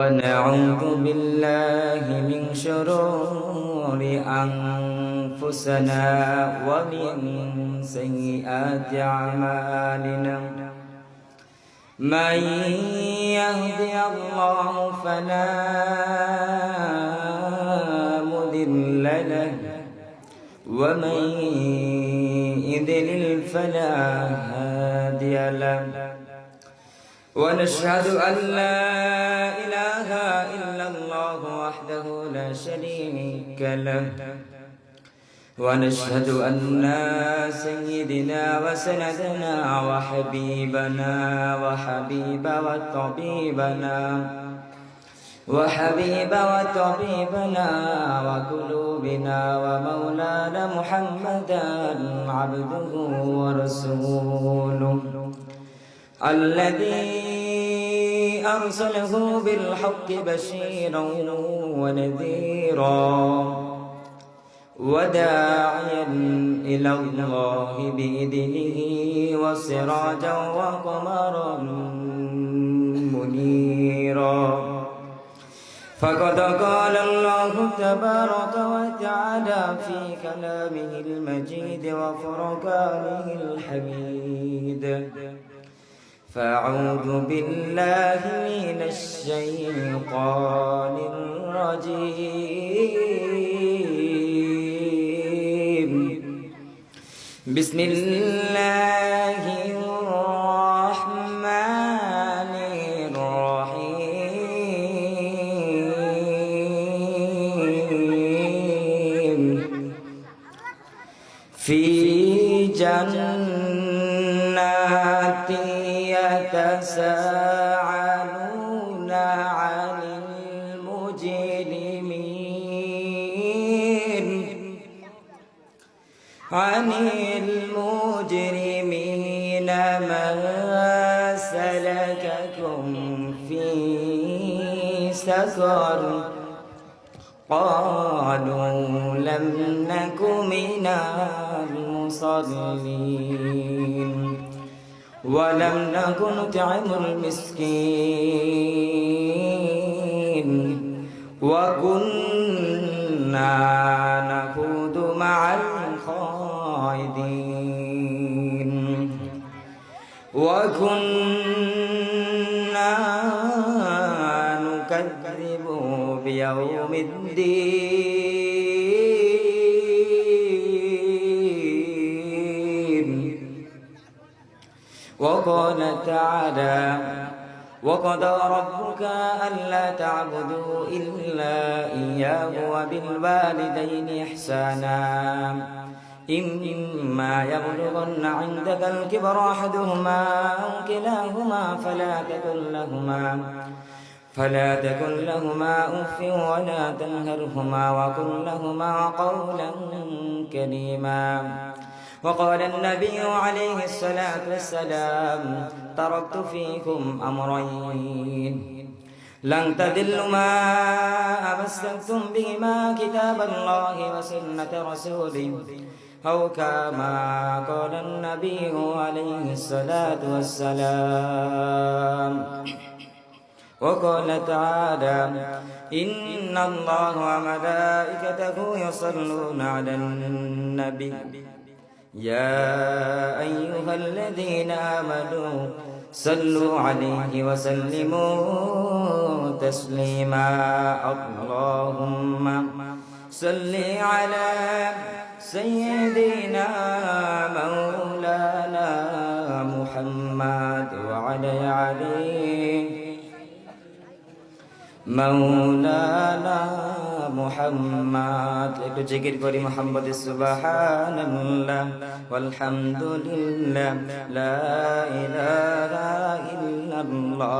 ونعوذ بالله من شرور أنفسنا ومن سيئات أعمالنا من يهدي الله فلا مضل له ومن يضلل فلا هادي له ونشهد أن لا إله إلا الله وحده لا شريك له ونشهد أن سيدنا وسندنا وحبيبنا وحبيب وطبيبنا وقلوبنا ومولانا محمدا عبده ورسوله الذي أرسله بالحق بشيرا ونذيرا وداعيا إلى الله بإذنه وسراجا وقمرا منيرا فقد قال الله تبارك وتعالى في كلامه المجيد وفرقانه الحميد فأعوذ بالله من الشيطان الرجيم بسم الله الرحمن الرحيم في جنات يتساءلون عن المجرمين ما سلككم في سقر قالوا لم نك من المصلين ولم نك نطعم المسكين وكنا نخوض مع الخائضين وكنا نكذب بيوم الدين وقال تعالى وقضى ربك ألا تعبدوا إلا إياه وبالوالدين إحسانا إما يبلغن عندك الكبر أحدهما أو كلاهما فلا تكن لهما أف ولا تنهرهما وقل لهما قولا كريما وقال النبي عليه الصلاة والسلام تركت فيكم أمرين لن تضلوا ما أمسكتم بهما كتاب الله وسنة رسوله أو كما قال النبي عليه الصلاة والسلام وقال تعالى إن الله وملائكته يصلون على النبي يا أيها الذين آمنوا صلوا عليه وسلموا تسليما اللهم صل على سيدنا مولانا محمد وعلى عليه مولانا محمد একটু জিকির করি মুহাম্মদ সুবহানাল্লাহ ওয়ালহামদুলিল্লাহ লা ইলাহা ইল্লাল্লাহ